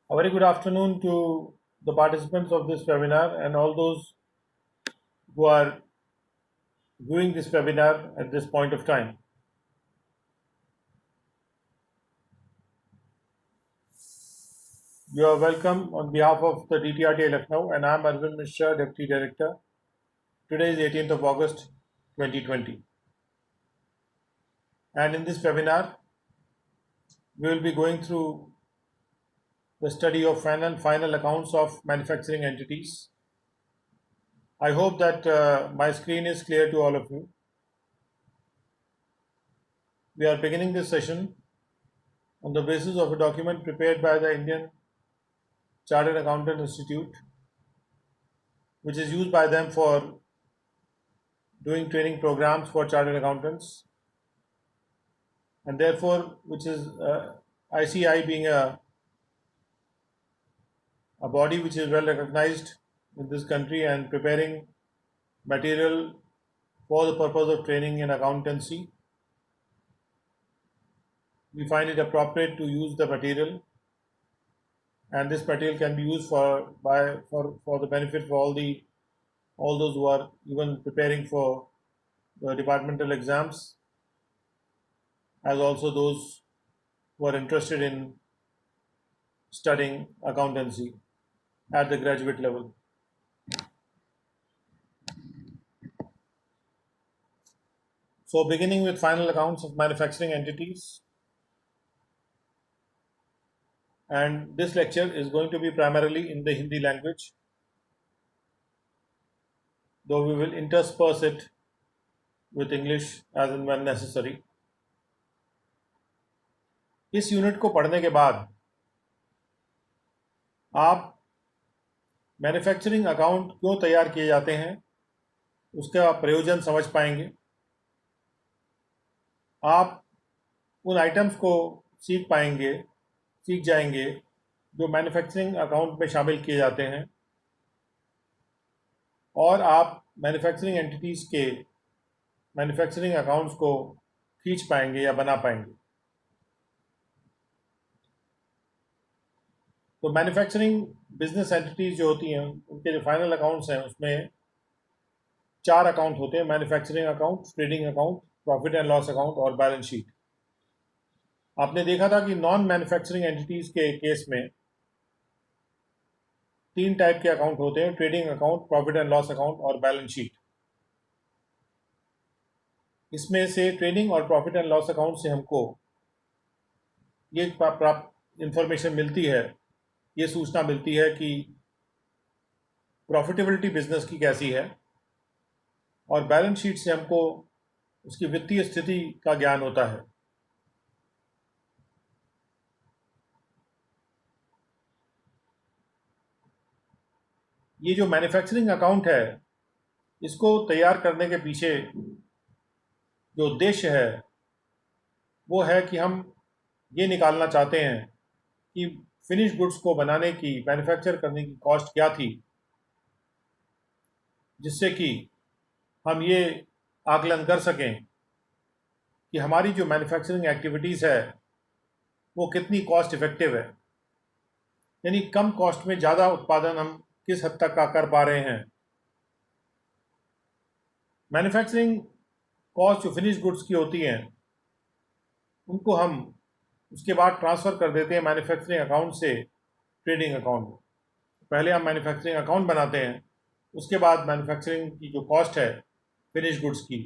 A very good afternoon to the participants of this webinar and all those who are viewing this webinar at this point of time. You are welcome on behalf of the DTRTA Lucknow, and I am Arvind Mishra, Deputy Director. Today is 18th of August 2020. And in this webinar, we will be going through the study of final accounts of manufacturing entities. I hope that my screen is clear to all of you. We are beginning this session on the basis of a document prepared by the Indian Chartered Accountant Institute, which is used by them for doing training programs for chartered accountants, and therefore which is ICI being a body which is well recognized in this country and preparing material for the purpose of training in accountancy. We find it appropriate to use the material, and this material can be used for the benefit of all those who are even preparing for the departmental exams, as also those who are interested in studying accountancy at the graduate level. So beginning with final accounts of manufacturing entities, and this lecture is going to be primarily in the Hindi language, though we will intersperse it with English as and when necessary. इस unit को पढ़ने के बाद आप manufacturing account क्यों तैयार किए जाते हैं उसका प्रयोजन समझ पाएंगे। आप उन आइटम्स को सीख जाएंगे जो मैन्युफैक्चरिंग अकाउंट में शामिल किए जाते हैं, और आप मैन्युफैक्चरिंग एंटिटीज़ के मैन्युफैक्चरिंग अकाउंट्स को खींच पाएंगे या बना पाएंगे। तो मैन्युफैक्चरिंग बिजनेस एंटिटीज़ जो होती हैं उनके जो फाइनल अकाउंट्स हैं उसमें 4 अकाउंट होते हैं: manufacturing account, trading account, profit and loss account और बैलेंस शीट। आपने देखा था कि नॉन मैन्युफैक्चरिंग एंटिटीज़ के केस में 3 टाइप के अकाउंट होते हैं: trading account, profit and loss account और बैलेंस शीट। इसमें से ट्रेडिंग और प्रॉफिट एंड लॉस अकाउंट से हमको ये प्राप्त इंफॉर्मेशन मिलती है, ये सूचना मिलती है कि प्रॉफिटेबिलिटी बिजनेस की कैसी है, और बैलेंस शीट से हमको उसकी वित्तीय स्थिति का ज्ञान होता है। ये जो मैन्युफैक्चरिंग अकाउंट है, इसको तैयार करने के पीछे जो उद्देश्य है वो है कि हम ये निकालना चाहते हैं कि फिनिश गुड्स को बनाने की, मैन्युफैक्चर करने की कॉस्ट क्या थी, जिससे कि हम ये आकलन कर सकें कि हमारी जो मैन्युफैक्चरिंग एक्टिविटीज़ है वो कितनी कॉस्ट इफ़ेक्टिव है, यानी कम कॉस्ट में ज़्यादा उत्पादन हम किस हद तक का कर पा रहे हैं। मैन्युफैक्चरिंग कॉस्ट जो फिनिश गुड्स की होती हैं उनको हम उसके बाद ट्रांसफ़र कर देते हैं मैन्युफैक्चरिंग अकाउंट से ट्रेडिंग अकाउंट में। पहले हम मैन्युफैक्चरिंग अकाउंट बनाते हैं, उसके बाद मैन्युफैक्चरिंग की जो कॉस्ट है फिनिश गुड्स की,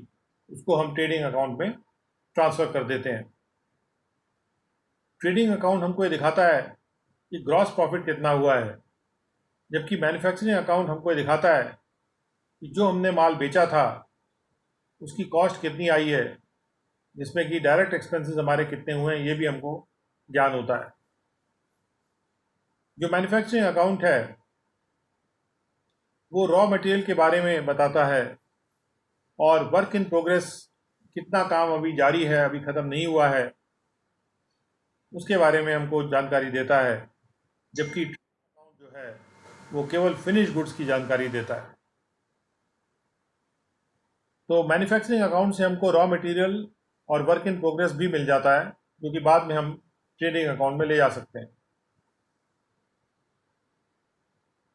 उसको हम ट्रेडिंग अकाउंट में ट्रांसफ़र कर देते हैं। ट्रेडिंग अकाउंट हमको ये दिखाता है कि ग्रॉस प्रॉफिट कितना हुआ है, जबकि मैन्युफैक्चरिंग अकाउंट हमको ये दिखाता है कि जो हमने माल बेचा था उसकी कॉस्ट कितनी आई है, जिसमें कि डायरेक्ट एक्सपेंसेस हमारे कितने हुए हैं ये भी हमको ज्ञान होता है। जो मैन्युफैक्चरिंग अकाउंट है वो रॉ मटेरियल के बारे में बताता है, और वर्क इन प्रोग्रेस, कितना काम अभी जारी है, अभी ख़त्म नहीं हुआ है, उसके बारे में हमको जानकारी देता है, जबकि अकाउंट जो है वो केवल फिनिश गुड्स की जानकारी देता है। तो मैन्युफैक्चरिंग अकाउंट से हमको रॉ मटेरियल और वर्क इन प्रोग्रेस भी मिल जाता है, जो कि बाद में हम ट्रेडिंग अकाउंट में ले जा सकते हैं।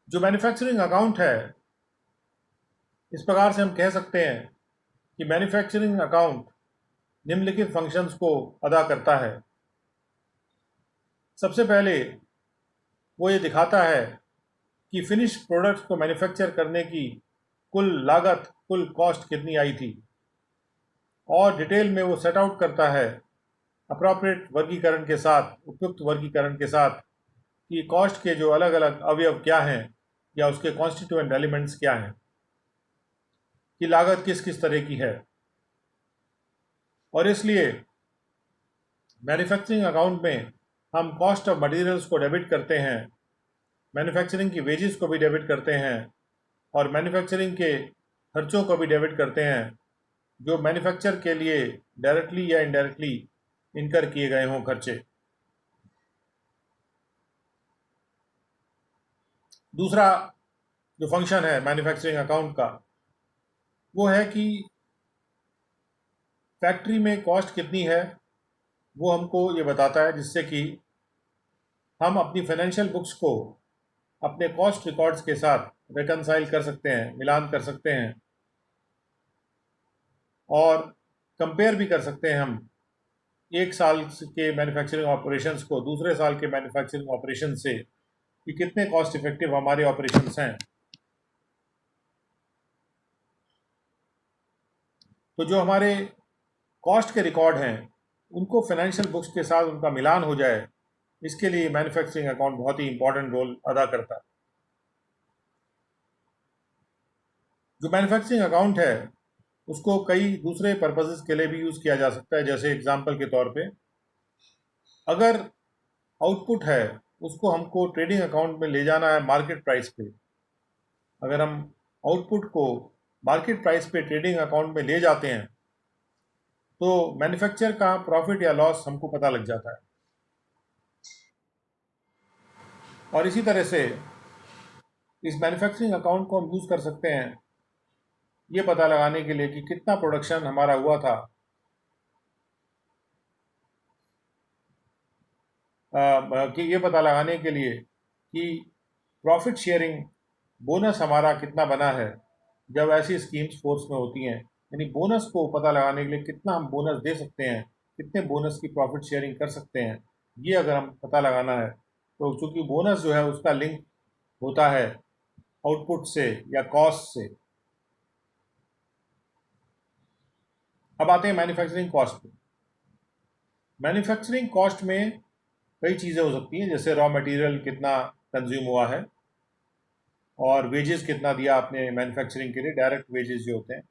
जो मैन्युफैक्चरिंग अकाउंट है, इस प्रकार से हम कह सकते हैं कि मैन्युफैक्चरिंग अकाउंट निम्नलिखित फंक्शंस को अदा करता है। सबसे पहले वो ये दिखाता है कि फिनिश प्रोडक्ट्स को मैन्युफैक्चर करने की कुल लागत, कुल कॉस्ट कितनी आई थी, और डिटेल में वो सेट आउट करता है अप्रोप्रिएट वर्गीकरण के साथ, उपयुक्त वर्गीकरण के साथ, कि कॉस्ट के जो अलग अलग अवयव क्या हैं या उसके कॉन्स्टिट्यूएंट एलिमेंट्स क्या हैं, कि लागत किस किस तरह की है। और इसलिए मैन्युफैक्चरिंग अकाउंट में हम कॉस्ट ऑफ मटेरियल्स को डेबिट करते हैं, मैन्युफैक्चरिंग की वेजेस को भी डेबिट करते हैं, और मैन्युफैक्चरिंग के खर्चों को भी डेबिट करते हैं जो मैन्युफैक्चर के लिए डायरेक्टली या इनडायरेक्टली इनकर किए गए हों खर्चे। दूसरा जो फंक्शन है मैन्युफैक्चरिंग अकाउंट का, वो है कि फैक्ट्री में कॉस्ट कितनी है वो हमको ये बताता है, जिससे कि हम अपनी फाइनेंशियल बुक्स को अपने कॉस्ट रिकॉर्ड्स के साथ रिकनसाइल कर सकते हैं, मिलान कर सकते हैं, और कंपेयर भी कर सकते हैं हम एक साल के मैन्युफैक्चरिंग ऑपरेशंस को दूसरे साल के मैन्युफैक्चरिंग ऑपरेशन से, कि कितने कॉस्ट इफेक्टिव हमारे ऑपरेशंस हैं। तो जो हमारे कॉस्ट के रिकॉर्ड हैं उनको फाइनेंशियल बुक्स के साथ उनका मिलान हो जाए, इसके लिए मैन्युफैक्चरिंग अकाउंट बहुत ही इंपॉर्टेंट रोल अदा करता है। जो मैन्युफैक्चरिंग अकाउंट है उसको कई दूसरे पर्पसेस के लिए भी यूज़ किया जा सकता है। जैसे एग्जांपल के तौर पे, अगर आउटपुट है उसको हमको ट्रेडिंग अकाउंट में ले जाना है मार्केट प्राइस पे, अगर हम आउटपुट को मार्केट प्राइस पे ट्रेडिंग अकाउंट में ले जाते हैं तो मैन्युफैक्चर का प्रॉफिट या लॉस हमको पता लग जाता है। और इसी तरह से इस मैन्युफैक्चरिंग अकाउंट को हम यूज़ कर सकते हैं ये पता लगाने के लिए कि कितना प्रोडक्शन हमारा हुआ था, कि ये पता लगाने के लिए कि प्रॉफिट शेयरिंग बोनस हमारा कितना बना है जब ऐसी स्कीम्स फोर्स में होती हैं। यानी बोनस को पता लगाने के लिए कितना हम बोनस दे सकते हैं, कितने बोनस की प्रॉफिट शेयरिंग कर सकते हैं, ये अगर हम पता लगाना है तो चूंकि बोनस जो है उसका लिंक होता है आउटपुट से या कॉस्ट से। अब आते हैं मैन्युफैक्चरिंग कॉस्ट पे। मैन्युफैक्चरिंग कॉस्ट में कई चीज़ें हो सकती हैं, जैसे रॉ मटेरियल कितना कंज्यूम हुआ है, और वेजेस कितना दिया आपने मैन्युफैक्चरिंग के लिए, डायरेक्ट वेजेस जो होते हैं।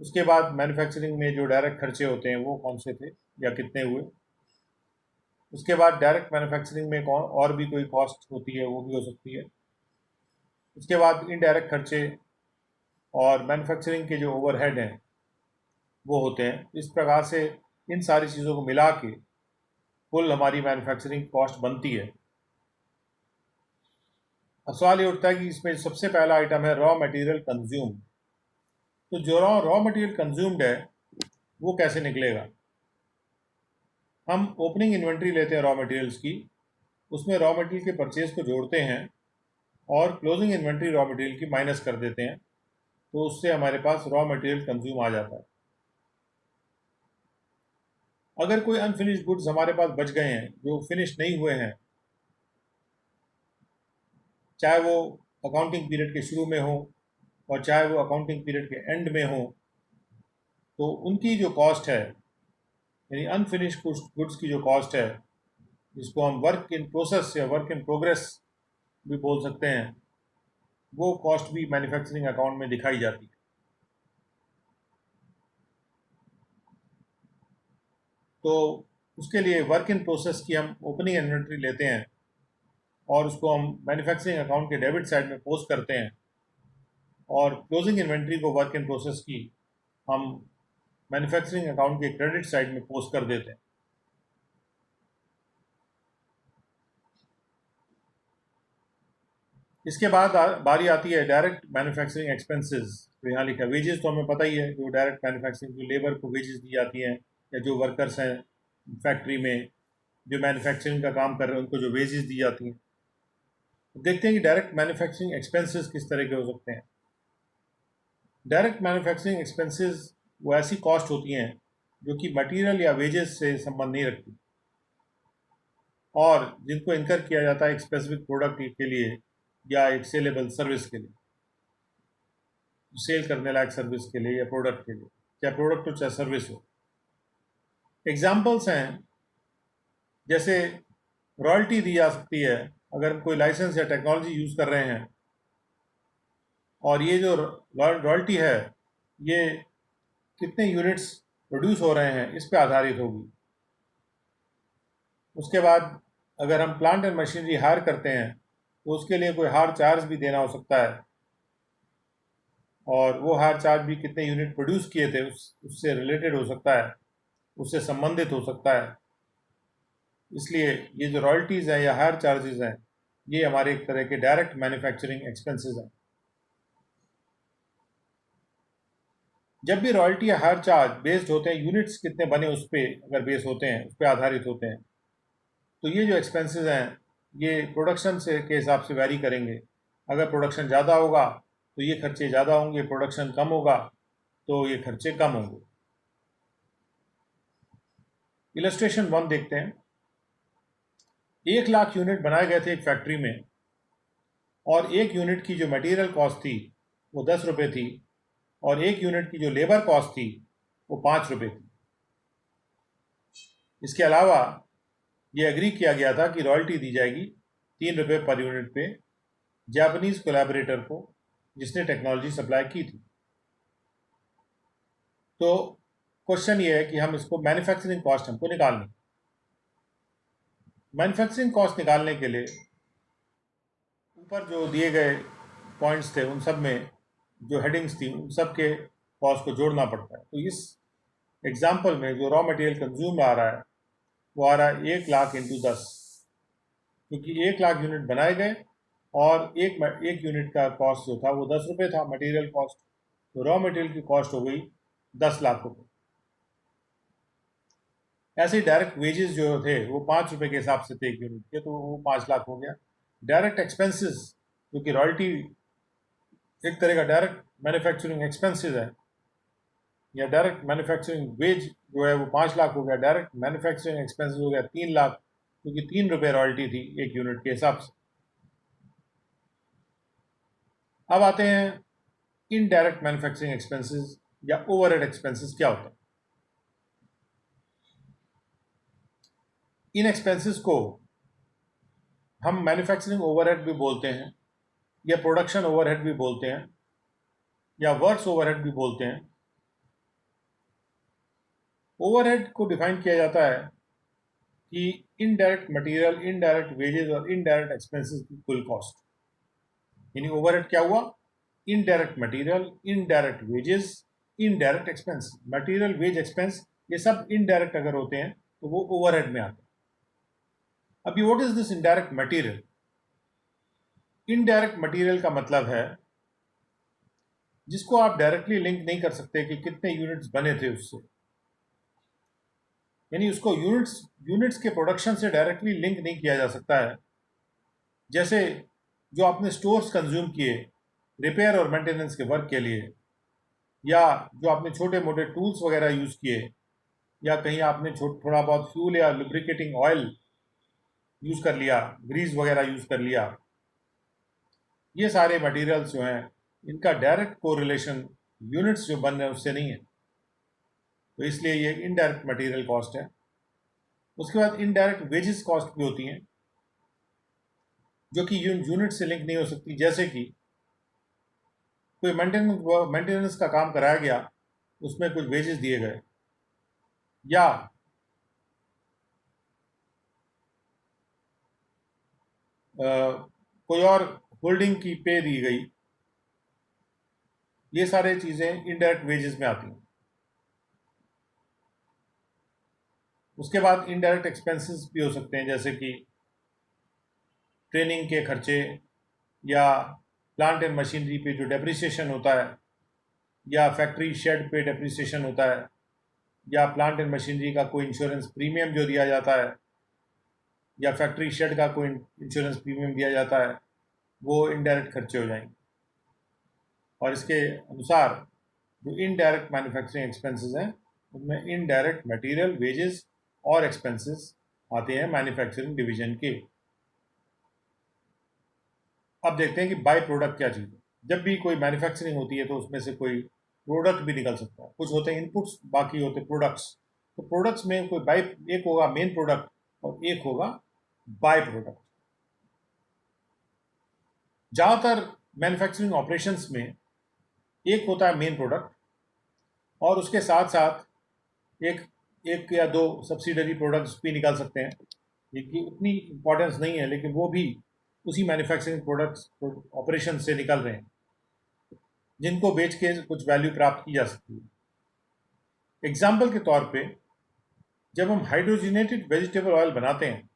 उसके बाद मैन्युफैक्चरिंग में जो डायरेक्ट खर्चे होते हैं वो कौन से थे या कितने हुए। उसके बाद डायरेक्ट मैन्युफैक्चरिंग में कौन और भी कोई कॉस्ट होती है वो भी हो सकती है। उसके बाद इनडायरेक्ट खर्चे और मैन्युफैक्चरिंग के जो ओवरहेड हैं वो होते हैं। इस प्रकार से इन सारी चीज़ों को मिला के कुल हमारी मैन्युफैक्चरिंग कॉस्ट बनती है। अब सवाल ये उठता है कि इसमें सबसे पहला आइटम है रॉ मटेरियल कंज्यूम। तो जो रॉ मटेरियल कंज्यूम्ड है वो कैसे निकलेगा। हम ओपनिंग इन्वेंट्री लेते हैं रॉ मटेरियल्स की, उसमें रॉ मटेरियल के परचेज को जोड़ते हैं और क्लोजिंग इन्वेंट्री रॉ मटेरियल की माइनस कर देते हैं, तो उससे हमारे पास रॉ मटेरियल कंज्यूम आ जाता है। अगर कोई अनफिनिश्ड गुड्स हमारे पास बच गए हैं जो फिनिश नहीं हुए हैं, चाहे वो अकाउंटिंग पीरियड के शुरू में हो और चाहे वो अकाउंटिंग पीरियड के एंड में हो, तो उनकी जो कॉस्ट है, यानी अनफिनिश्ड गुड्स की जो कॉस्ट है, जिसको हम वर्क इन प्रोसेस या वर्क इन प्रोग्रेस भी बोल सकते हैं, वो कॉस्ट भी मैन्युफैक्चरिंग अकाउंट में दिखाई जाती है। तो उसके लिए वर्क इन प्रोसेस की हम ओपनिंग इन्वेंट्री लेते हैं और उसको हम मैन्युफैक्चरिंग अकाउंट के डेबिट साइड में पोस्ट करते हैं, और क्लोजिंग इन्वेंट्री को वर्क इन प्रोसेस की हम मैन्युफैक्चरिंग अकाउंट के क्रेडिट साइड में पोस्ट कर देते हैं। इसके बाद बारी आती है डायरेक्ट मैन्युफैक्चरिंग एक्सपेंसेस। तो यहाँ लिखा वेजेस, तो हमें पता ही है जो डायरेक्ट मैन्युफैक्चरिंग जो लेबर को वेजेस दी जाती हैं या जो वर्कर्स हैं फैक्ट्री में जो मैन्युफैक्चरिंग का काम कर रहे हैं उनको जो वेजेस दी जाती हैं। देखते हैं कि डायरेक्ट मैन्युफैक्चरिंग एक्सपेंसेस किस तरह के हो सकते हैं। डायरेक्ट मैन्युफैक्चरिंग एक्सपेंसेस वो ऐसी कॉस्ट होती हैं जो कि मटेरियल या वेजेस से संबंध नहीं रखती और जिनको इनकर किया जाता है एक स्पेसिफिक प्रोडक्ट के लिए या एक सेलेबल सर्विस के लिए, सेल करने लायक सर्विस के लिए या प्रोडक्ट के लिए, चाहे प्रोडक्ट हो चाहे सर्विस हो। एग्जाम्पल्स हैं जैसे रॉयल्टी दी जा सकती है अगर हम कोई लाइसेंस या टेक्नोलॉजी यूज़ कर रहे हैं और ये जो रॉयल्टी है ये कितने यूनिट्स प्रोड्यूस हो रहे हैं इस पे आधारित होगी। उसके बाद अगर हम प्लांट एंड मशीनरी हायर करते हैं तो उसके लिए कोई हायर चार्ज भी देना हो सकता है और वो हायर चार्ज भी कितने यूनिट प्रोड्यूस किए थे उससे रिलेटेड हो सकता है, उससे संबंधित हो सकता है। इसलिए ये जो रॉयल्टीज़ हैं या हायर चार्जेस हैं ये हमारे एक तरह के डायरेक्ट मैन्युफैक्चरिंग एक्सपेंसेस हैं। जब भी रॉयल्टी या हायर चार्ज बेस्ड होते हैं यूनिट्स कितने बने उस पर अगर बेस होते हैं, उस पर आधारित होते हैं, तो ये जो एक्सपेंसेस हैं ये प्रोडक्शन से के हिसाब से वैरी करेंगे। अगर प्रोडक्शन ज़्यादा होगा तो ये खर्चे ज़्यादा होंगे, प्रोडक्शन कम होगा तो ये खर्चे कम होंगे। इलस्ट्रेशन 1 देखते हैं। 1 लाख यूनिट बनाए गए थे एक फैक्ट्री में और एक यूनिट की जो मटेरियल कॉस्ट थी वो 10 रुपये थी और एक यूनिट की जो लेबर कॉस्ट थी वो 5 रुपये थी। इसके अलावा ये एग्री किया गया था कि रॉयल्टी दी जाएगी 3 रुपये पर यूनिट पे जापानीज कोलैबोरेटर को जिसने टेक्नोलॉजी सप्लाई की थी। तो क्वेश्चन ये है कि हम इसको मैन्युफैक्चरिंग कॉस्ट हमको निकालनी। मैन्युफैक्चरिंग कॉस्ट निकालने के लिए ऊपर जो दिए गए पॉइंट्स थे उन सब में जो हेडिंग्स थी उन सब के कॉस्ट को जोड़ना पड़ता है। तो इस एग्जाम्पल में जो रॉ मटेरियल कंज्यूम आ रहा है वो आ रहा है 1 लाख इंटू 10, क्योंकि 1 लाख यूनिट बनाए गए और एक यूनिट का कॉस्ट जो था वो 10 रुपये था मटेरियल कॉस्ट, तो रॉ मटेरियल की कॉस्ट हो गई 10 लाख रुपये। ऐसे ही डायरेक्ट वेजेस जो थे वो 5 रुपये के हिसाब से थे एक यूनिट के, तो वो 5 लाख हो गया। डायरेक्ट एक्सपेंसेस जो कि रॉयल्टी एक तरह का डायरेक्ट मैन्युफैक्चरिंग एक्सपेंसेस है या डायरेक्ट मैन्युफैक्चरिंग वेज जो है वो 5 लाख हो गया, डायरेक्ट मैन्युफैक्चरिंग एक्सपेंसेस हो गया 3 लाख, क्योंकि 3 रुपये रॉयल्टी थी एक यूनिट के हिसाब से। अब आते हैं इनडायरेक्ट मैन्युफैक्चरिंग एक्सपेंसेस या ओवरहेड एक्सपेंसेस क्या होता है। इन एक्सपेंसेस को हम मैन्युफैक्चरिंग ओवरहेड भी बोलते हैं या प्रोडक्शन ओवरहेड भी बोलते हैं या वर्क्स ओवरहेड भी बोलते हैं। ओवरहेड को डिफाइन किया जाता है कि इनडायरेक्ट मटेरियल, इनडायरेक्ट वेजेस और इनडायरेक्ट एक्सपेंसेस की कुल कॉस्ट। यानी ओवरहेड क्या हुआ? Indirect material, indirect wages, indirect expense. Material, wage, expense ये सब इनडायरेक्ट अगर होते हैं तो वो ओवरहेड में आते हैं। अभी what is this indirect material? Indirect material का मतलब है जिसको आप डायरेक्टली लिंक नहीं कर सकते कि कितने यूनिट्स बने थे उससे, यानी उसको यूनिट्स के प्रोडक्शन से डायरेक्टली लिंक नहीं किया जा सकता है। जैसे जो आपने स्टोर्स कंज्यूम किए रिपेयर और मेंटेनेंस के वर्क के लिए, या जो आपने छोटे मोटे टूल्स वगैरह यूज़ किए, या कहीं आपने थोड़ा बहुत फ्यूल या लुब्रिकेटिंग ऑयल यूज़ कर लिया, ग्रीस वगैरह यूज़ कर लिया, ये सारे मटेरियल्स जो हैं इनका डायरेक्ट कोरिलेशन यूनिट्स जो बन रहे हैं उससे नहीं है, तो इसलिए ये इनडायरेक्ट मटेरियल कॉस्ट है। उसके बाद इनडायरेक्ट वेजेस कॉस्ट भी होती हैं जो कि यूनिट से लिंक नहीं हो सकती। जैसे कि कोई मेंटेनेंस का काम कराया गया, उसमें कुछ वेजेस दिए गए, या कोई और होल्डिंग की पे दी गई, ये सारे चीज़ें इनडायरेक्ट वेजेस में आती हैं। उसके बाद इनडायरेक्ट एक्सपेंसेस भी हो सकते हैं, जैसे कि ट्रेनिंग के खर्चे, या प्लांट एंड मशीनरी पे जो डेप्रिसिएशन होता है, या फैक्ट्री शेड पे डेप्रिसिएशन होता है, या प्लांट एंड मशीनरी का कोई इंश्योरेंस प्रीमियम जो दिया जाता है, या फैक्ट्री शेड का कोई इंश्योरेंस प्रीमियम दिया जाता है, वो इनडायरेक्ट खर्चे हो जाएंगे। और इसके अनुसार जो इनडायरेक्ट मैन्युफैक्चरिंग एक्सपेंसेस हैं उनमें इनडायरेक्ट मटेरियल, वेजेस और एक्सपेंसेस आते हैं मैन्युफैक्चरिंग डिवीजन के। अब देखते हैं कि बाय प्रोडक्ट क्या चीज़ है। जब भी कोई मैन्युफैक्चरिंग होती है तो उसमें से कोई प्रोडक्ट भी निकल सकता है। कुछ होते हैं इनपुट्स, बाकी होते हैं प्रोडक्ट्स। तो प्रोडक्ट्स में कोई बाय, एक होगा मेन प्रोडक्ट और एक होगा बाय प्रोडक्ट। ज़्यादातर मैन्युफैक्चरिंग ऑपरेशंस में एक होता है मेन प्रोडक्ट और उसके साथ साथ एक एक या दो सब्सिडरी प्रोडक्ट्स भी निकल सकते हैं, जिनकी उतनी इम्पोर्टेंस नहीं है, लेकिन वो भी उसी मैन्युफैक्चरिंग प्रोडक्ट्स ऑपरेशन से निकल रहे हैं, जिनको बेच के कुछ वैल्यू प्राप्त की जा सकती है। एग्जाम्पल के तौर पे जब हम हाइड्रोजनेटेड वेजिटेबल ऑयल बनाते हैं,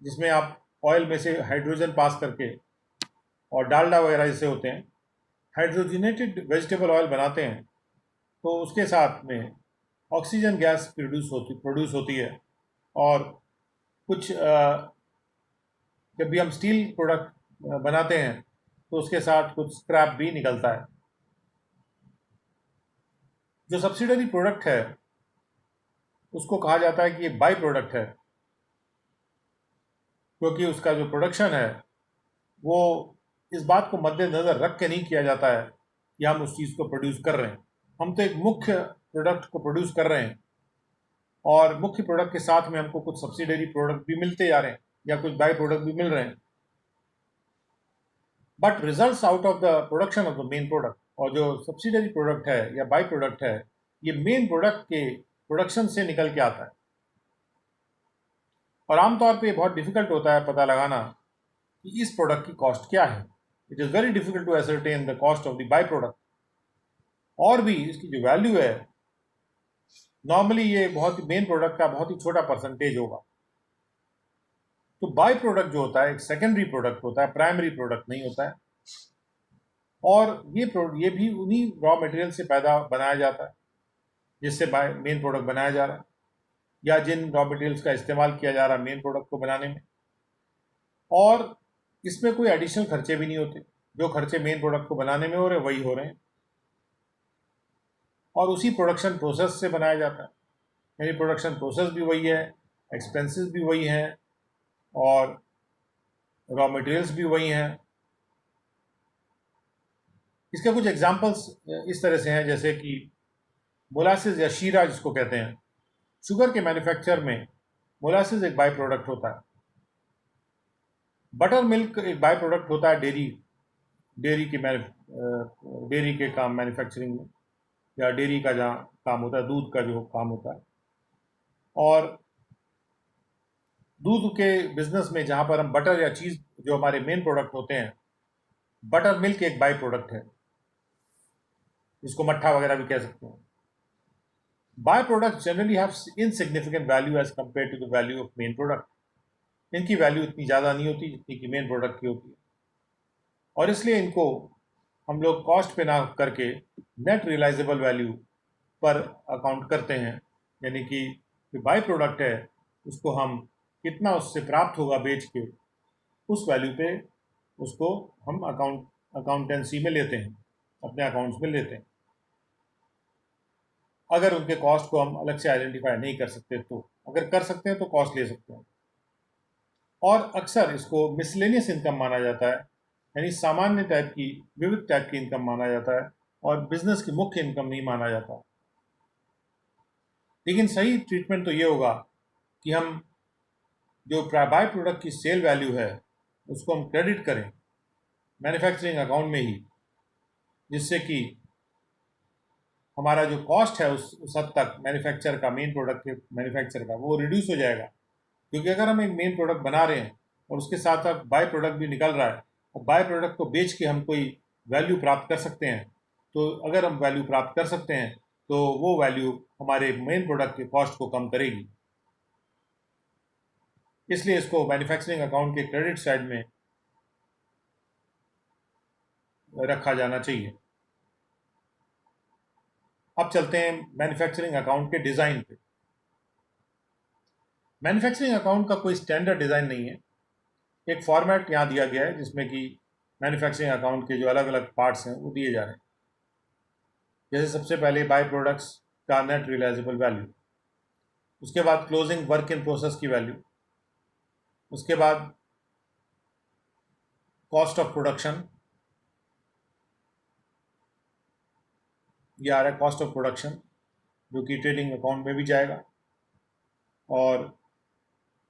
जिसमें आप ऑयल में से हाइड्रोजन पास करके और डालडा वगैरह जैसे होते हैं, हाइड्रोजनेटेड वेजिटेबल ऑयल बनाते हैं तो उसके साथ में ऑक्सीजन गैस प्रोड्यूस होती है। और कुछ जब भी हम स्टील प्रोडक्ट बनाते हैं तो उसके साथ कुछ स्क्रैप भी निकलता है। जो सब्सिडरी प्रोडक्ट है उसको कहा जाता है कि ये बाई प्रोडक्ट है, क्योंकि उसका जो प्रोडक्शन है वो इस बात को मद्देनज़र रख के नहीं किया जाता है कि हम उस चीज़ को प्रोड्यूस कर रहे हैं। हम तो एक मुख्य प्रोडक्ट को प्रोड्यूस कर रहे हैं और मुख्य प्रोडक्ट के साथ में हमको कुछ सब्सिडरी प्रोडक्ट भी मिलते जा रहे हैं या कुछ बाई प्रोडक्ट भी मिल रहे हैं। But results out of the production of the main product, और जो सब्सिडरी प्रोडक्ट है या बाई प्रोडक्ट है, ये मेन प्रोडक्ट के प्रोडक्शन से निकल के आता है। और आमतौर पे बहुत डिफिकल्ट होता है पता लगाना कि इस प्रोडक्ट की कॉस्ट क्या है। It is very difficult to ascertain the cost of the by product. और भी इसकी जो वैल्यू है, नॉर्मली ये बहुत मेन प्रोडक्ट का बहुत ही छोटा परसेंटेज होगा। तो बाई प्रोडक्ट जो होता है एक सेकेंडरी प्रोडक्ट होता है, प्राइमरी प्रोडक्ट नहीं होता है। और ये भी उन्हीं रॉ मटेरियल से पैदा बनाया जाता है जिससे मेन प्रोडक्ट बनाया जा रहा है, या जिन रॉ मटेरियल्स का इस्तेमाल किया जा रहा है मेन प्रोडक्ट को बनाने में। और इसमें कोई एडिशनल खर्चे भी नहीं होते, जो खर्चे मेन प्रोडक्ट को बनाने में हो रहे हैं वही हो रहे हैं, और उसी प्रोडक्शन प्रोसेस से बनाया जाता है। यानी प्रोडक्शन प्रोसेस भी वही है, एक्सपेंसेस भी वही हैं और रॉ मटेरियल्स भी वही हैं। इसके कुछ एग्जांपल्स इस तरह से हैं, जैसे कि मोलासिस या शीरा जिसको कहते हैं। शुगर के मैन्युफैक्चर में मोलासिस एक बाई प्रोडक्ट होता है। बटर मिल्क एक बाई प्रोडक्ट होता है डेयरी के काम मैन्युफैक्चरिंग में, या डेयरी का जहाँ काम होता है, दूध का जो काम होता है। और दूध के बिजनेस में जहाँ पर हम बटर या चीज़ जो हमारे मेन प्रोडक्ट होते हैं, बटर मिल्क एक बाई प्रोडक्ट है, जिसको मट्ठा वगैरह भी कह सकते हैं। By product generally have insignificant value as compare to the value of main product. इनकी वैल्यू इतनी ज़्यादा नहीं होती जितनी कि मेन प्रोडक्ट की होती है, और इसलिए इनको हम लोग कॉस्ट पे ना करके नेट रियलाइजेबल वैल्यू पर अकाउंट करते हैं। यानी कि जो बाई प्रोडक्ट है उसको हम कितना उससे प्राप्त होगा बेच के, उस वैल्यू पे उसको हम अकाउंटेंसी में लेते हैं, अपने अकाउंट्स में लेते हैं। अगर उनके कॉस्ट को हम अलग से आइडेंटिफाई नहीं कर सकते तो, अगर कर सकते हैं तो कॉस्ट ले सकते हैं। और अक्सर इसको मिसलेनियस इनकम माना जाता है, यानी सामान्य टाइप की, विविध टाइप की इनकम माना जाता है, और बिजनेस की मुख्य इनकम नहीं माना जाता। लेकिन सही ट्रीटमेंट तो ये होगा कि हम जो बाय प्रोडक्ट की सेल वैल्यू है उसको हम क्रेडिट करें मैन्युफैक्चरिंग अकाउंट में ही, जिससे कि हमारा जो कॉस्ट है उस हद तक मैन्युफैक्चर का, मेन प्रोडक्ट के मैन्युफैक्चर का, वो रिड्यूस हो जाएगा। क्योंकि अगर हम एक मेन प्रोडक्ट बना रहे हैं और उसके साथ साथ बाय प्रोडक्ट भी निकल रहा है, और बाय प्रोडक्ट को बेच के हम कोई वैल्यू प्राप्त कर सकते हैं, तो अगर हम वैल्यू प्राप्त कर सकते हैं तो वो वैल्यू हमारे मेन प्रोडक्ट के कॉस्ट को कम करेगी। इसलिए इसको मैन्युफैक्चरिंग अकाउंट के क्रेडिट साइड में रखा जाना चाहिए। अब चलते हैं मैन्युफैक्चरिंग अकाउंट के डिज़ाइन पे। मैन्युफैक्चरिंग अकाउंट का कोई स्टैंडर्ड डिज़ाइन नहीं है। एक फॉर्मेट यहाँ दिया गया है जिसमें कि मैन्युफैक्चरिंग अकाउंट के जो अलग अलग पार्ट्स हैं वो दिए जा रहे हैं। जैसे सबसे पहले बाय प्रोडक्ट्स का नेट रियलाइजेबल वैल्यू, उसके बाद क्लोजिंग वर्क इन प्रोसेस की वैल्यू, उसके बाद कॉस्ट ऑफ प्रोडक्शन, ये आ रहा है कॉस्ट ऑफ प्रोडक्शन जो कि ट्रेडिंग अकाउंट में भी जाएगा। और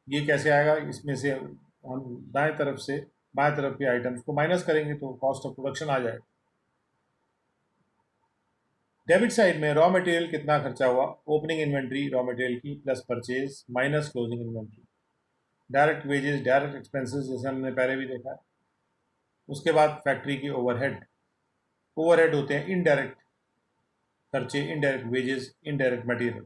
ये कैसे आएगा, इसमें से हम दाएं तरफ से बाएं तरफ के आइटम्स को माइनस करेंगे तो कॉस्ट ऑफ प्रोडक्शन आ जाएगा। डेबिट साइड में रॉ मटेरियल कितना खर्चा हुआ, ओपनिंग इन्वेंट्री रॉ मटेरियल की plus purchase minus closing inventory, direct wages direct expenses जैसे हमने पहले भी देखा है। उसके बाद फैक्ट्री की ओवरहेड, ओवरहेड होते हैं इनडायरेक्ट खर्चे, indirect wages, indirect material.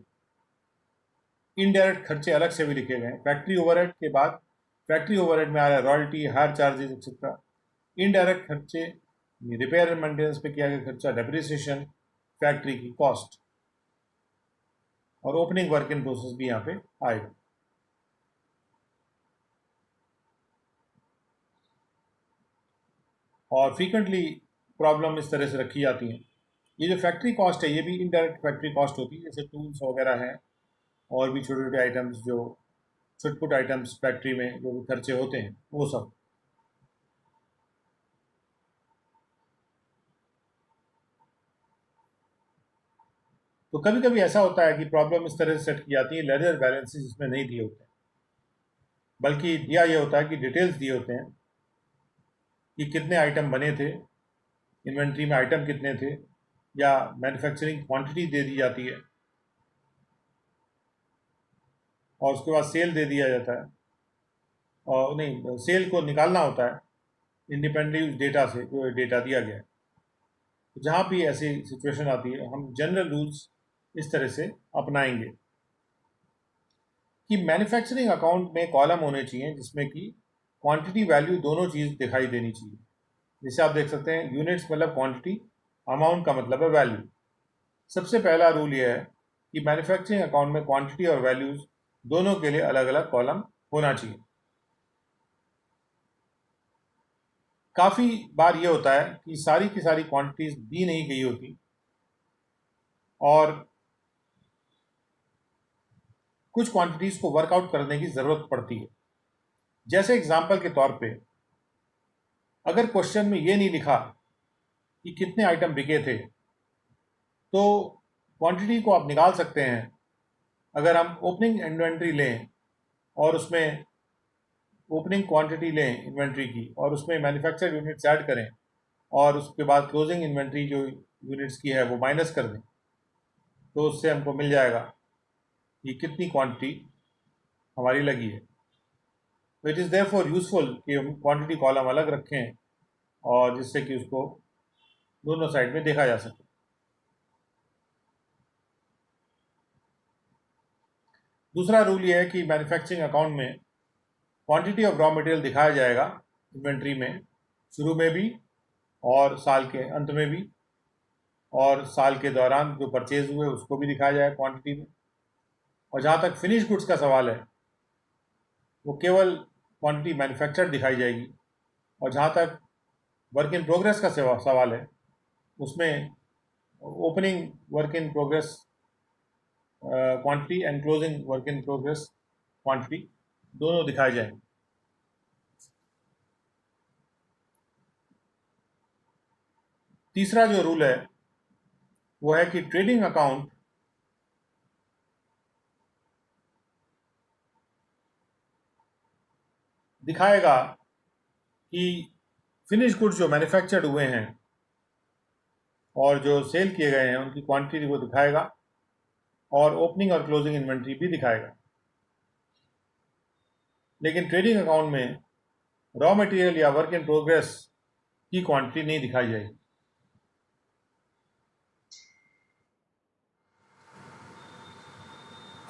Indirect खर्चे अलग से भी लिखे गए हैं। फैक्ट्री ओवरहेड के बाद फैक्ट्री ओवरहेड में आ रहा है royalty, higher charges etcetera. Indirect खर्चे रिपेयर एंड मेंटेनेंस पे किया गया खर्चा, डेप्रिसिएशन, फैक्ट्री की कॉस्ट, और ओपनिंग वर्क इन प्रोसेस भी यहाँ पे आएगा। और फ्रीक्वेंटली प्रॉब्लम इस तरह से रखी जाती हैं। ये जो फैक्ट्री कॉस्ट है ये भी इनडायरेक्ट फैक्ट्री कॉस्ट होती है, जैसे टूल्स वगैरह हैं और भी छोटे छोटे आइटम्स जो छुटपुट आइटम्स फैक्ट्री में जो भी खर्चे होते हैं वो सब। तो कभी कभी ऐसा होता है कि प्रॉब्लम इस तरह से सेट की जाती है, लेजर बैलेंसेस इसमें नहीं दिए होते हैं, बल्कि दिया ये होता है कि डिटेल्स दिए होते हैं कि कितने आइटम बने थे, इन्वेंट्री में आइटम कितने थे, या मैन्युफैक्चरिंग क्वांटिटी दे दी जाती है और उसके बाद सेल दे दिया जाता है। और नहीं, सेल को निकालना होता है इंडिपेंडेंटली उस डेटा से जो डेटा दिया गया है। तो जहाँ भी ऐसी सिचुएशन आती है हम जनरल रूल्स इस तरह से अपनाएंगे कि मैन्युफैक्चरिंग अकाउंट में कॉलम होने चाहिए जिसमें कि क्वांटिटी वैल्यू दोनों चीज़ दिखाई देनी चाहिए। जैसे आप देख सकते हैं यूनिट्स मतलब क्वांटिटी, अमाउंट का मतलब है वैल्यू। सबसे पहला रूल यह है कि मैन्युफैक्चरिंग अकाउंट में क्वांटिटी और वैल्यूज दोनों के लिए अलग अलग कॉलम होना चाहिए। काफ़ी बार ये होता है कि सारी की सारी क्वांटिटीज दी नहीं गई होती और कुछ क्वांटिटीज को वर्कआउट करने की ज़रूरत पड़ती है। जैसे एग्जाम्पल के तौर पे अगर क्वेश्चन में ये नहीं लिखा कि कितने आइटम बिके थे तो क्वांटिटी को आप निकाल सकते हैं। अगर हम ओपनिंग इन्वेंट्री लें और उसमें ओपनिंग क्वांटिटी लें इन्वेंट्री की और उसमें मैन्युफैक्चर्ड यूनिट्स ऐड करें और उसके बाद क्लोजिंग इन्वेंट्री जो यूनिट्स की है वो माइनस कर दें, तो उससे हमको मिल जाएगा कि कितनी क्वांटिटी हमारी लगी है। तो इट इज़ देयरफॉर यूजफुल कि हम क्वांटिटी कॉलम अलग रखें और जिससे कि उसको दोनों साइड में देखा जा सके। दूसरा रूल ये है कि मैन्युफैक्चरिंग अकाउंट में क्वांटिटी ऑफ रॉ मटेरियल दिखाया जाएगा इन्वेंट्री में, शुरू में भी और साल के अंत में भी, और साल के दौरान जो परचेज हुए उसको भी दिखाया जाएगा क्वांटिटी में। और जहाँ तक फिनिश गुड्स का सवाल है वो केवल क्वांटिटी मैन्युफैक्चर्ड दिखाई जाएगी। और जहाँ तक वर्क इन प्रोग्रेस का सवाल है उसमें opening work in progress quantity and closing work in progress quantity दोनों दिखाए जाएंगे। तीसरा जो रूल है वो है कि ट्रेडिंग अकाउंट दिखाएगा कि फिनिश गुड्स जो मैन्युफैक्चर्ड हुए हैं और जो सेल किए गए हैं उनकी क्वांटिटी को दिखाएगा और ओपनिंग और क्लोजिंग इन्वेंट्री भी दिखाएगा। लेकिन ट्रेडिंग अकाउंट में रॉ मटेरियल या वर्क इन प्रोग्रेस की क्वांटिटी नहीं दिखाई जाएगी।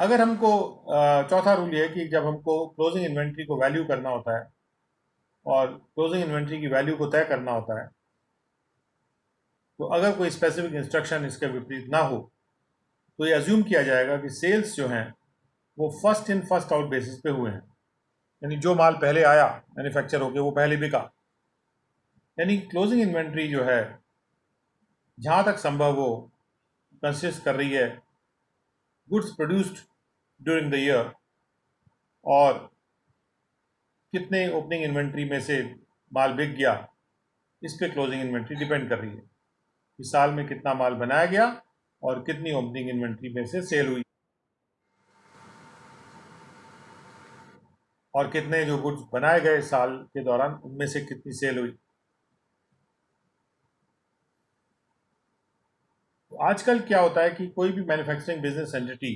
अगर हमको चौथा रूल ये है कि जब हमको क्लोजिंग इन्वेंट्री को वैल्यू करना होता है और क्लोजिंग इन्वेंट्री की वैल्यू को तय करना होता है, तो अगर कोई स्पेसिफिक इंस्ट्रक्शन इसके विपरीत ना हो तो ये अज्यूम किया जाएगा कि सेल्स जो हैं वो first in first out basis पे हुए हैं। यानी जो माल पहले आया मैन्युफैक्चर होके वो पहले बिका। यानी क्लोजिंग इन्वेंट्री जो है जहाँ तक संभव हो कंसिस्ट कर रही है goods produced during the year और कितने ओपनिंग इन्वेंट्री में से माल बिक गया, इस पे क्लोजिंग इन्वेंट्री डिपेंड कर रही है कि साल में कितना माल बनाया गया और कितनी ओपनिंग इन्वेंट्री में से सेल हुई और कितने जो गुड्स बनाए गए साल के दौरान उनमें से कितनी सेल हुई। तो आजकल क्या होता है कि कोई भी manufacturing business entity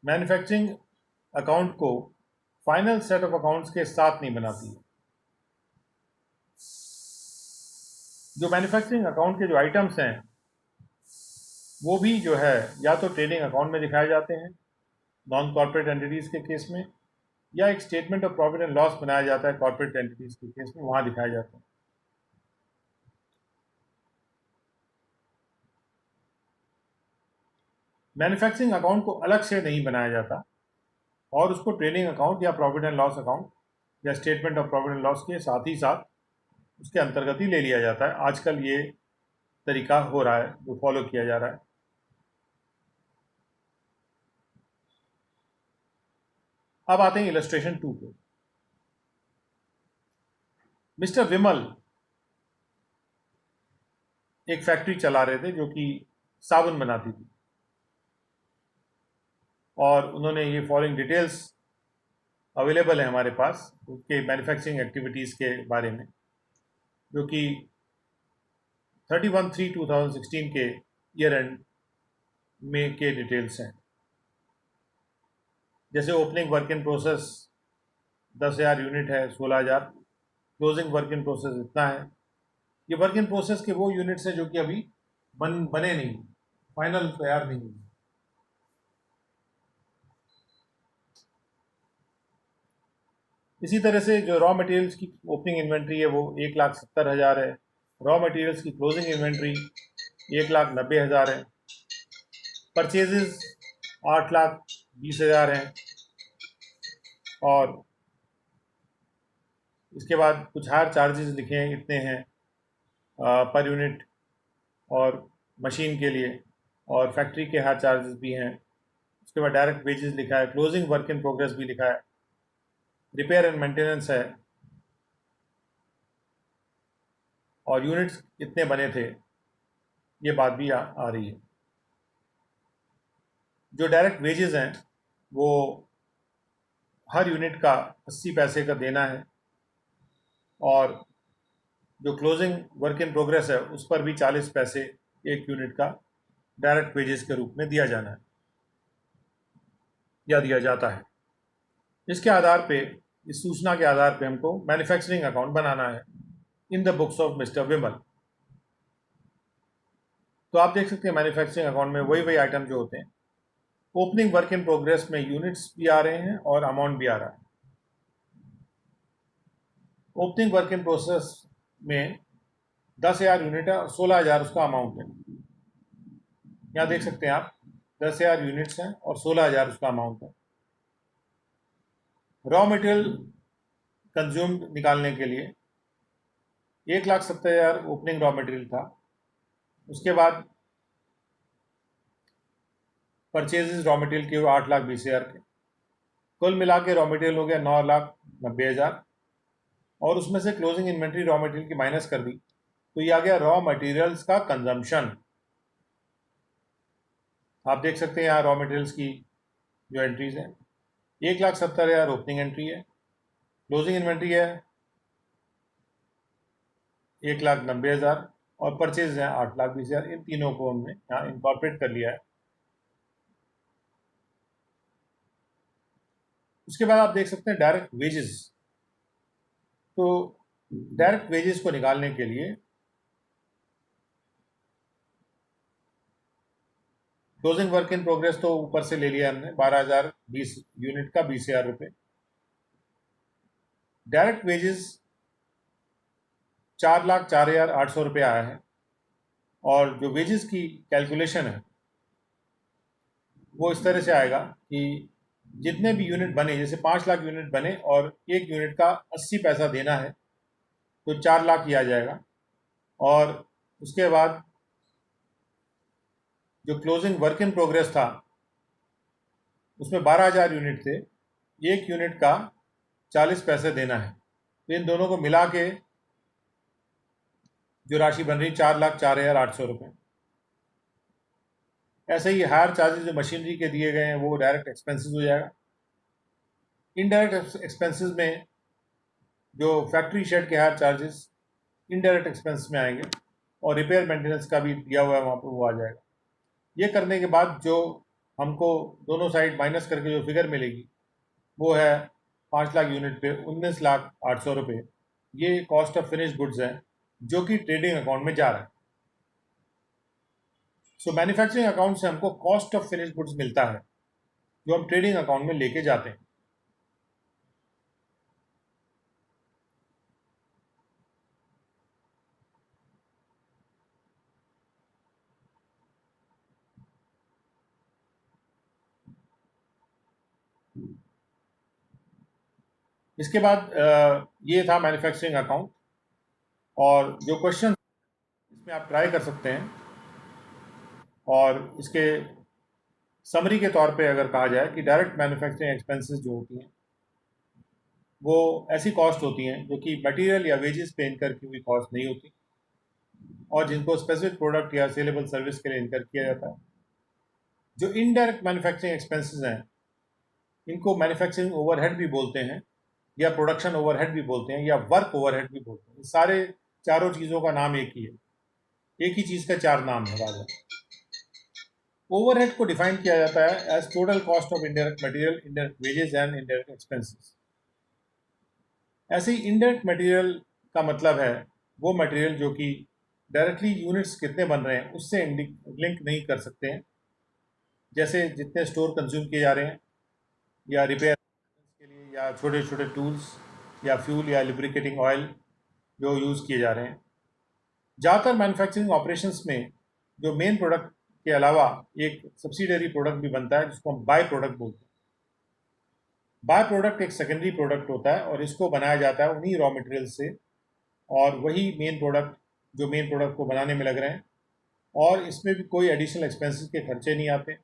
manufacturing account को फाइनल सेट ऑफ अकाउंट्स के साथ नहीं बनाती है। जो मैन्युफैक्चरिंग अकाउंट के जो आइटम्स हैं वो भी जो है या तो ट्रेडिंग अकाउंट में दिखाए जाते हैं नॉन कॉर्पोरेट एंटिटीज के केस में, या एक statement of profit and loss बनाया जाता है कॉर्पोरेट एंटिटीज के केस में, वहां दिखाए जाते हैं। मैन्युफैक्चरिंग अकाउंट को अलग से नहीं बनाया जाता और उसको ट्रेडिंग अकाउंट या प्रॉफिट एंड लॉस अकाउंट या statement of profit and loss के साथ ही साथ उसके अंतर्गत ही ले लिया जाता है। आजकल ये तरीका हो रहा है जो फॉलो किया जा रहा है। अब आते हैं इलस्ट्रेशन 2 पे। मिस्टर विमल एक फैक्ट्री चला रहे थे जो कि साबुन बनाती थी और उन्होंने ये फॉलोइंग डिटेल्स अवेलेबल है हमारे पास उसके मैन्युफैक्चरिंग एक्टिविटीज़ के बारे में, जो कि 31/3/2016 के ईयर एंड में के डिटेल्स हैं। जैसे opening work in process 10,000 unit है, 16,000। क्लोजिंग वर्क इन प्रोसेस इतना है। ये वर्क इन प्रोसेस के वो यूनिट्स हैं जो कि अभी बने नहीं, फाइनल तैयार नहीं हुए। इसी तरह से जो रॉ मटेरियल्स की ओपनिंग इन्वेंट्री है वो 1,70,000 है। रॉ मटेरियल्स की क्लोजिंग इन्वेंट्री 1,90,000 है। परचेजेस 8,20,000 हैं और इसके बाद कुछ हायर चार्जेस लिखे हैं, इतने हैं पर यूनिट और मशीन के लिए, और फैक्ट्री के हायर चार्जेस भी हैं। उसके बाद डायरेक्ट वेजेस लिखा है, क्लोजिंग वर्क इन प्रोग्रेस भी लिखा है, रिपेयर एंड मेंटेनेंस है और यूनिट्स कितने बने थे ये बात भी आ रही है। जो डायरेक्ट वेजेस हैं वो हर यूनिट का 80 पैसे का देना है और जो क्लोजिंग वर्क इन प्रोग्रेस है उस पर भी 40 पैसे एक यूनिट का डायरेक्ट वेजेस के रूप में दिया जाना है या दिया जाता है। इसके आधार पे, इस सूचना के आधार पे हमको मैन्युफैक्चरिंग अकाउंट बनाना है in the books of mister Vimal. तो आप देख सकते हैं मैन्युफैक्चरिंग अकाउंट में वही आइटम जो होते हैं। ओपनिंग वर्क इन प्रोग्रेस में यूनिट्स भी आ रहे हैं और अमाउंट भी आ रहा है। ओपनिंग वर्क इन प्रोसेस में 10,000 यूनिट है और 16,000 उसका अमाउंट है। यहाँ देख सकते हैं आप 10,000 यूनिट्स हैं और 16,000 उसका अमाउंट है। रॉ मटेरियल कंज्यूम्ड निकालने के लिए 1,70,000 ओपनिंग रॉ मटेरियल था। उसके बाद परचेजेस रॉ मटेरियल के 8,20,000 के, कुल मिला के रॉ मटेरियल हो गया 9,90,000 और उसमें से क्लोजिंग इन्वेंट्री रॉ मटेरियल की माइनस कर दी तो ये आ गया रॉ मटेरियल्स का कंजम्पशन। आप देख सकते हैं यहाँ रॉ मटेरियल्स की जो एंट्रीज हैं, 1,70,000 ओपनिंग एंट्री है, क्लोजिंग इन्वेंट्री है 1,90,000 और परचेज है 8,20,000। इन तीनों को हमने यहाँ इनकॉर्पोरेट कर लिया है। उसके बाद आप देख सकते हैं डायरेक्ट वेजेस। तो डायरेक्ट वेजेस को निकालने के लिए क्लोजिंग वर्क इन प्रोग्रेस तो ऊपर से ले लिया हमने 12,020 यूनिट का 20,000 रुपये। डायरेक्ट वेजेस 4,04,800 रुपये आया है और जो वेजेस की कैलकुलेशन है वो इस तरह से आएगा कि जितने भी यूनिट बने, जैसे 5 लाख यूनिट बने और एक यूनिट का 80 पैसा देना है, तो 4 लाख ही आ जाएगा। और उसके बाद जो क्लोजिंग वर्क इन प्रोग्रेस था उसमें 12,000 यूनिट थे, एक यूनिट का 40 पैसे देना है। तो इन दोनों को मिला के जो राशि बन रही 4,04,800 रुपये। ऐसे ही हायर चार्जेस जो मशीनरी के दिए गए हैं वो डायरेक्ट एक्सपेंसेस हो जाएगा। इनडायरेक्ट एक्सपेंसेस में जो फैक्ट्री शेड के हायर चार्जेस इनडायरेक्ट एक्सपेंस में आएंगे, और रिपेयर मेंटेनेंस का भी दिया हुआ है वहाँ पर, वो आ जाएगा। ये करने के बाद जो हमको दोनों साइड माइनस करके जो फिगर मिलेगी वो है 5 लाख यूनिट पे 19,08,000 रुपये। ये कॉस्ट ऑफ फिनिश गुड्स है जो कि ट्रेडिंग अकाउंट में जा रहा है। सो मैन्युफैक्चरिंग अकाउंट से हमको कॉस्ट ऑफ फिनिश गुड्स मिलता है जो हम ट्रेडिंग अकाउंट में लेके जाते हैं। इसके बाद ये था मैन्युफैक्चरिंग अकाउंट। और जो क्वेश्चन इसमें आप ट्राई कर सकते हैं, और इसके समरी के तौर पे अगर कहा जाए कि डायरेक्ट मैन्युफैक्चरिंग एक्सपेंसेस जो होती हैं वो ऐसी कॉस्ट होती हैं जो कि मटेरियल या वेजेस पे इनकर की हुई कॉस्ट नहीं होती, और जिनको स्पेसिफिक प्रोडक्ट या सेलेबल सर्विस के लिए इनकर किया जाता है। जो इनडायरेक्ट मैन्युफैक्चरिंग एक्सपेंसेस हैं इनको मैन्युफैक्चरिंग ओवरहेड भी बोलते हैं, या प्रोडक्शन ओवरहेड भी बोलते हैं, या वर्क ओवरहेड भी बोलते हैं। सारे चारों चीज़ों का नाम एक ही है, एक ही चीज़ का चार नाम है राजा। ओवरहेड को डिफाइन किया जाता है as total cost of indirect material, indirect wages and indirect expenses. ऐसे ही इनडायरेक्ट मटेरियल का मतलब है वो मटेरियल जो कि डायरेक्टली यूनिट्स कितने बन रहे हैं उससे लिंक नहीं कर सकते हैं, जैसे जितने स्टोर कंज्यूम किए जा रहे हैं, या रिपेयर के लिए, या छोटे छोटे टूल्स, या फ्यूल या लिब्रिकेटिंग ऑयल जो यूज़ किए जा रहे हैं। ज़्यादातर मैन्युफैक्चरिंग ऑपरेशंस में जो मेन प्रोडक्ट के अलावा एक सब्सिडरी प्रोडक्ट भी बनता है जिसको हम बाय प्रोडक्ट बोलते हैं। बाय प्रोडक्ट एक सेकेंडरी प्रोडक्ट होता है और इसको बनाया जाता है उन्हीं रॉ मटेरियल से, और वही मेन प्रोडक्ट जो मेन प्रोडक्ट को बनाने में लग रहे हैं, और इसमें भी कोई एडिशनल एक्सपेंसेस के खर्चे नहीं आते,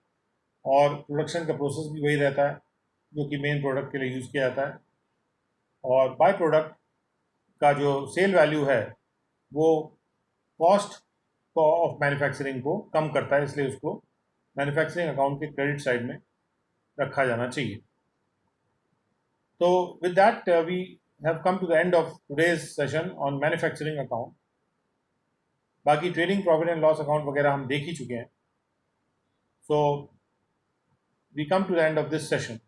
और प्रोडक्शन का प्रोसेस भी वही रहता है जो कि मेन प्रोडक्ट के लिए यूज़ किया जाता है। और बाय प्रोडक्ट का जो सेल वैल्यू है वो कॉस्ट ऑफ मैन्युफैक्चरिंग को कम करता है, इसलिए उसको मैन्युफैक्चरिंग अकाउंट के क्रेडिट साइड में रखा जाना चाहिए। तो with that we have come to the end of today's session on manufacturing account. बाकी trading profit and loss account वगैरह हम देख ही चुके हैं। So we come to the end of this session.